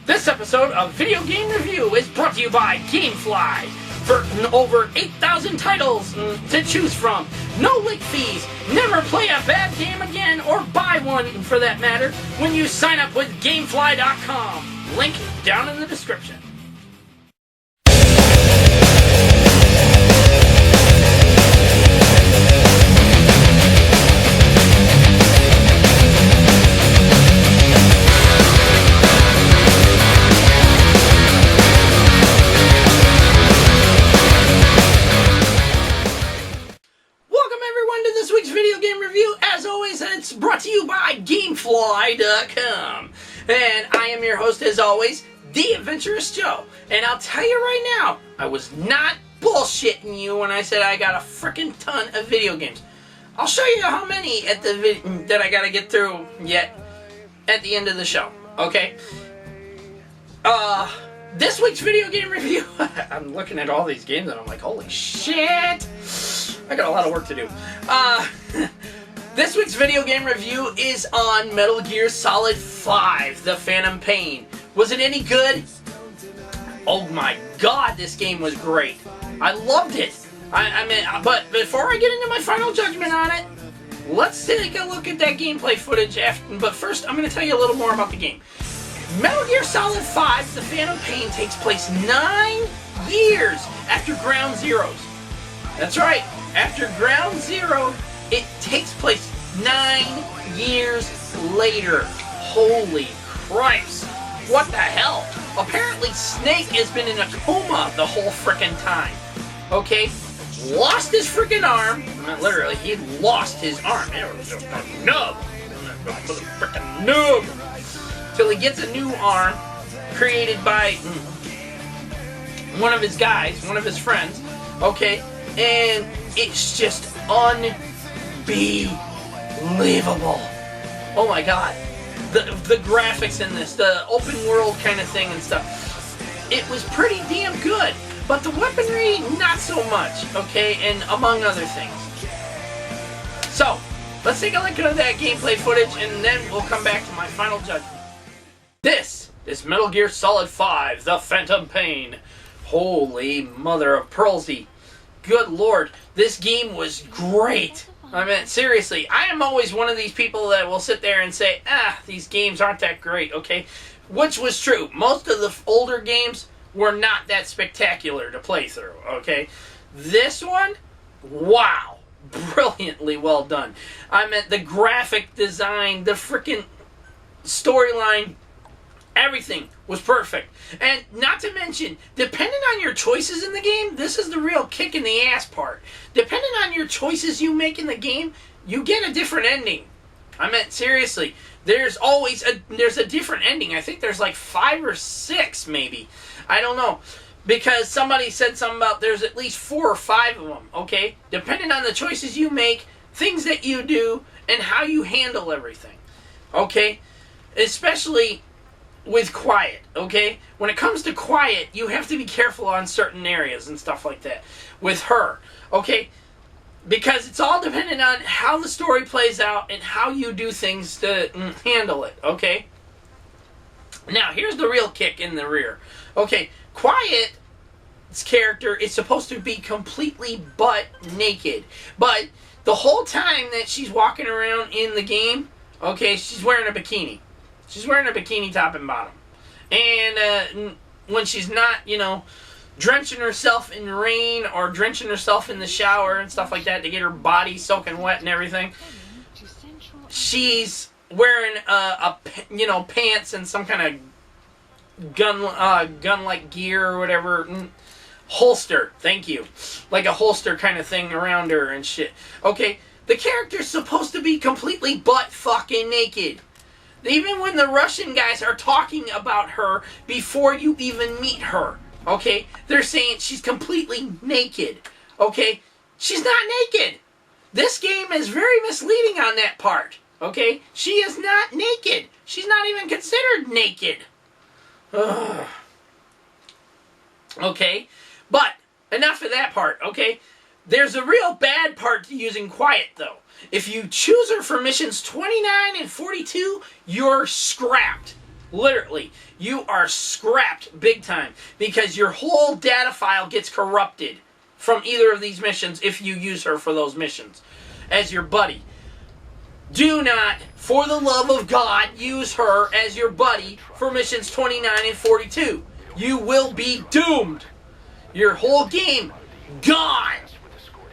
This episode of Video Game Review is brought to you by GameFly. For over 8,000 titles to choose from, no late fees, never play a bad game again, or buy one for that matter, when you sign up with GameFly.com. Link down in the description. It's brought to you by Gamefly.com. And I am your host, as always, the Adventurous Joe. And I'll tell you right now, I was not bullshitting you when I said I got a freaking ton of video games. I'll show you how many that I gotta get through yet at the end of the show, okay? This week's video game review, I'm looking at all these games and I'm like, holy shit! I got a lot of work to do. This week's video game review is on Metal Gear Solid 5, The Phantom Pain. Was it any good? Oh my god, this game was great. I loved it. I mean, but before I get into my final judgment on it, let's take a look at that gameplay footage. But first, I'm going to tell you a little more about the game. Metal Gear Solid 5, The Phantom Pain takes place 9 years after Ground Zeroes. That's right, after Ground Zero, it takes place 9 years later. Holy Christ. What the hell? Apparently Snake has been in a coma the whole frickin' time. Okay? Lost his frickin' arm. Not literally, he lost his arm. It was just a nub. Frickin' nub. Till he gets a new arm created by one of his guys, one of his friends. Okay? And it's just unbelievable. Oh my god. The graphics in this, the open world kind of thing and stuff, it was pretty damn good. But the weaponry, not so much, okay, and among other things. So, let's take a look at that gameplay footage and then we'll come back to my final judgment. This is Metal Gear Solid 5, The Phantom Pain. Holy mother of pearlsy. Good lord, this game was great. I mean, seriously, I am always one of these people that will sit there and say, these games aren't that great, okay? Which was true. Most of the older games were not that spectacular to play through, okay? This one, wow, brilliantly well done. I mean, the graphic design, the freaking storyline, everything was perfect. And not to mention, depending on your choices in the game, this is the real kick in the ass part. Depending on your choices you make in the game, you get a different ending. I mean, seriously, there's always a different ending. I think there's like 5 or 6 maybe. I don't know. Because somebody said something about there's at least 4 or 5 of them, okay? Depending on the choices you make, things that you do, and how you handle everything. Okay? Especially with Quiet, okay? When it comes to Quiet, you have to be careful on certain areas and stuff like that. With her, okay? Because it's all dependent on how the story plays out and how you do things to handle it, okay? Now, here's the real kick in the rear. Okay, Quiet's character is supposed to be completely butt naked. But the whole time that she's walking around in the game, okay, she's wearing a bikini. She's wearing a bikini top and bottom. And when she's not, you know, drenching herself in rain or drenching herself in the shower and stuff like that to get her body soaking wet and everything, she's wearing pants and some kind of gun-like gear or whatever. Holster, thank you. Like a holster kind of thing around her and shit. Okay, the character's supposed to be completely butt-fucking naked. Even when the Russian guys are talking about her before you even meet her, okay, they're saying she's completely naked, okay? She's not naked. This game is very misleading on that part, okay? She is not naked. She's not even considered naked. Ugh. Okay, but enough of that part, okay? There's a real bad part to using Quiet, though. If you choose her for missions 29 and 42, you're scrapped. Literally, you are scrapped big time because your whole data file gets corrupted from either of these missions if you use her for those missions as your buddy. Do not, for the love of God, use her as your buddy for missions 29 and 42. You will be doomed. Your whole game gone.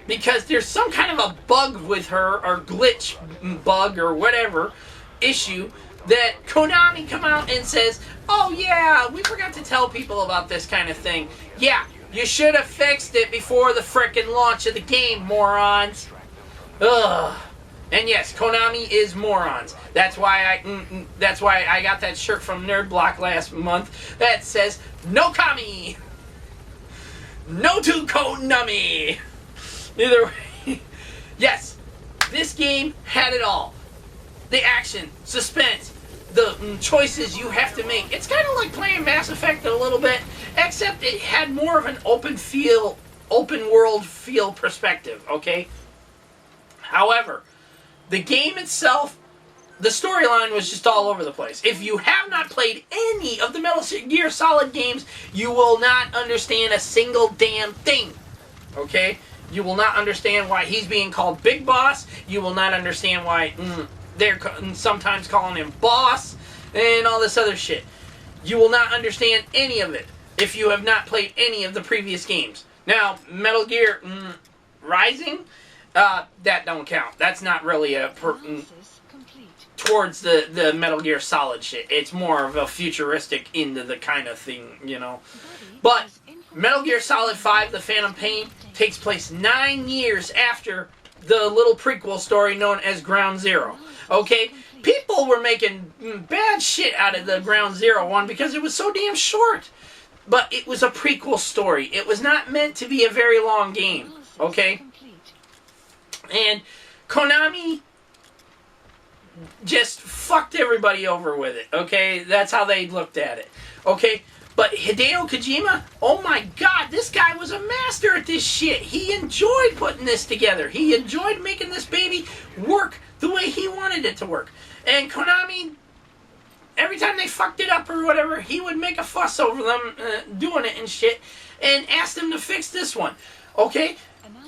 Because there's some kind of a bug with her, or glitch bug, or whatever issue, that Konami come out and says, oh yeah, we forgot to tell people about this kind of thing. Yeah, you should have fixed it before the frickin' launch of the game, morons. Ugh. And yes, Konami is morons. That's why I got that shirt from Nerd Block last month that says, no Kami! No to Konami! Either way, yes, this game had it all. The action, suspense, the choices you have to make. It's kind of like playing Mass Effect a little bit, except it had more of an open world feel perspective, okay? However, the game itself, the storyline was just all over the place. If you have not played any of the Metal Gear Solid games, you will not understand a single damn thing, okay? You will not understand why he's being called Big Boss. You will not understand why they're sometimes calling him Boss and all this other shit. You will not understand any of it if you have not played any of the previous games. Now, Metal Gear Rising, that don't count. That's not really a towards the Metal Gear Solid shit. It's more of a futuristic into the kind of thing, you know. But Metal Gear Solid 5, The Phantom Pain, takes place 9 years after the little prequel story known as Ground Zero. Okay? People were making bad shit out of the Ground Zero one because it was so damn short. But it was a prequel story. It was not meant to be a very long game. Okay? And Konami just fucked everybody over with it. Okay? That's how they looked at it. Okay? But Hideo Kojima, oh my god, this guy was a master at this shit. He enjoyed putting this together. He enjoyed making this baby work the way he wanted it to work. And Konami, every time they fucked it up or whatever, he would make a fuss over them doing it and shit and ask them to fix this one. Okay?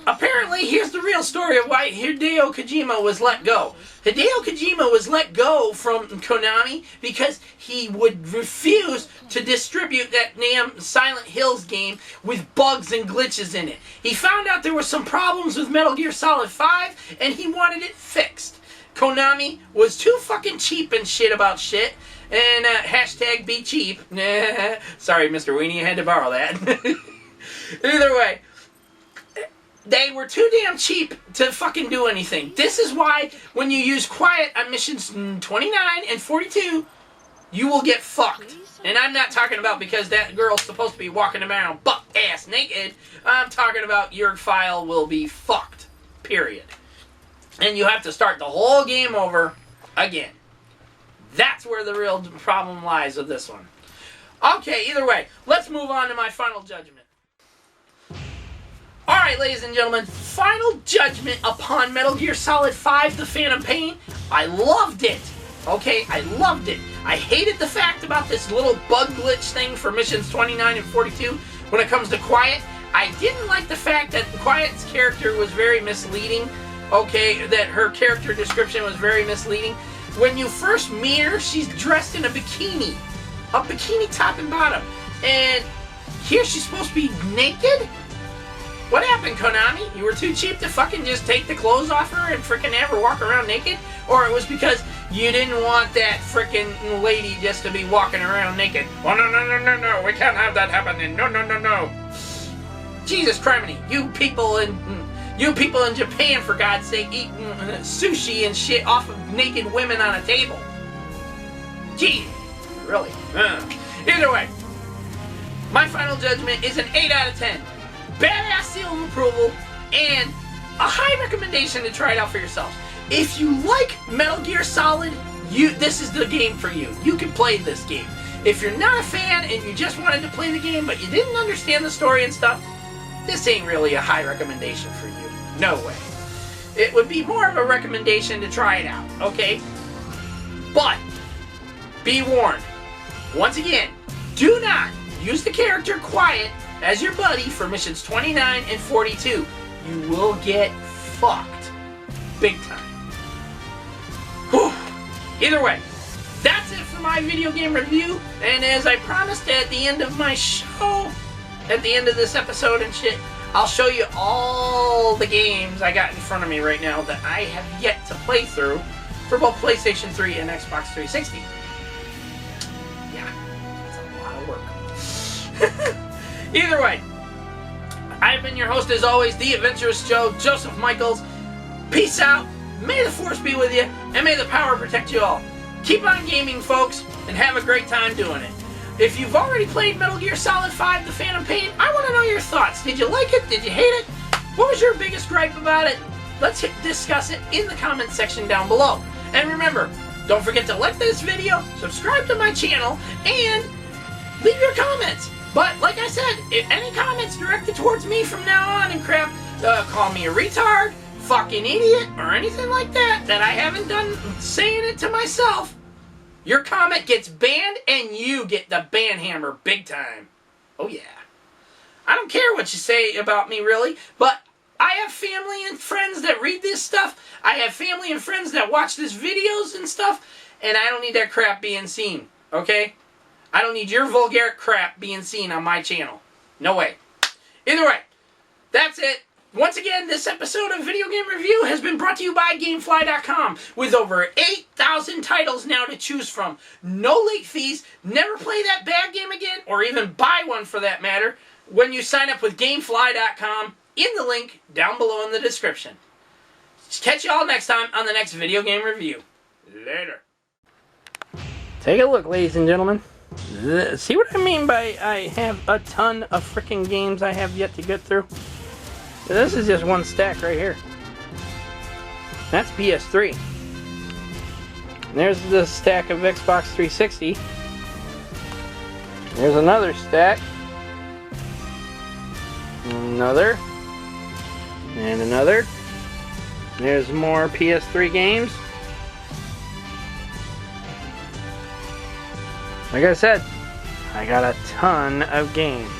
Apparently, here's the real story of why Hideo Kojima was let go. Hideo Kojima was let go from Konami because he would refuse to distribute that damn Silent Hills game with bugs and glitches in it. He found out there were some problems with Metal Gear Solid 5, and he wanted it fixed. Konami was too fucking cheap and shit about shit, and hashtag be cheap. Sorry, Mr. Weenie, I had to borrow that. Either way, they were too damn cheap to fucking do anything. This is why when you use quiet on missions 29 and 42, you will get fucked. And I'm not talking about because that girl's supposed to be walking around butt-ass naked. I'm talking about your file will be fucked. Period. And you have to start the whole game over again. That's where the real problem lies with this one. Okay, either way, let's move on to my final judgment. Alright, ladies and gentlemen, final judgment upon Metal Gear Solid 5, The Phantom Pain. I loved it. Okay, I loved it. I hated the fact about this little bug glitch thing for missions 29 and 42 when it comes to Quiet. I didn't like the fact that Quiet's character was very misleading. Okay, that her character description was very misleading. When you first meet her, she's dressed in a bikini top and bottom. And here she's supposed to be naked? What happened, Konami? You were too cheap to fucking just take the clothes off her and freaking have her walk around naked? Or it was because you didn't want that freaking lady just to be walking around naked? Oh, no, we can't have that happening. No. Jesus criminy, you people in Japan, for God's sake, eat sushi and shit off of naked women on a table. Gee, really? Either way, my final judgment is an 8 out of 10. Badass seal of approval, and a high recommendation to try it out for yourselves. If you like Metal Gear Solid, this is the game for you. You can play this game. If you're not a fan and you just wanted to play the game but you didn't understand the story and stuff, this ain't really a high recommendation for you. No way. It would be more of a recommendation to try it out, okay? But, be warned. Once again, do not use the character Quiet as your buddy for missions 29 and 42. You will get fucked big time. Whew. Either way, that's it for my video game review. And as I promised at the end of my show, at the end of this episode and shit, I'll show you all the games I got in front of me right now that I have yet to play through for both PlayStation 3 and Xbox 360. Yeah, that's a lot of work. Either way, I've been your host as always, the Adventurous Joe, Joseph Michaels. Peace out, may the Force be with you, and may the power protect you all. Keep on gaming, folks, and have a great time doing it. If you've already played Metal Gear Solid 5 The Phantom Pain, I want to know your thoughts. Did you like it? Did you hate it? What was your biggest gripe about it? Let's discuss it in the comments section down below. And remember, don't forget to like this video, subscribe to my channel, and leave your comments. But like I said, if any comments directed towards me from now on and crap, call me a retard, fucking idiot, or anything like that I haven't done saying it to myself, your comment gets banned and you get the ban hammer big time. Oh yeah. I don't care what you say about me really, but I have family and friends that read this stuff. I have family and friends that watch these videos and stuff, and I don't need that crap being seen, okay? I don't need your vulgar crap being seen on my channel. No way. Either way, that's it. Once again, this episode of Video Game Review has been brought to you by Gamefly.com with over 8,000 titles now to choose from. No late fees, never play that bad game again, or even buy one for that matter, when you sign up with Gamefly.com in the link down below in the description. Catch you all next time on the next Video Game Review. Later. Take a look, ladies and gentlemen. See what I mean by I have a ton of freaking games I have yet to get through? This is just one stack right here. That's PS3. There's the stack of Xbox 360. There's another stack. Another. And another. There's more PS3 games. Like I said, I got a ton of games.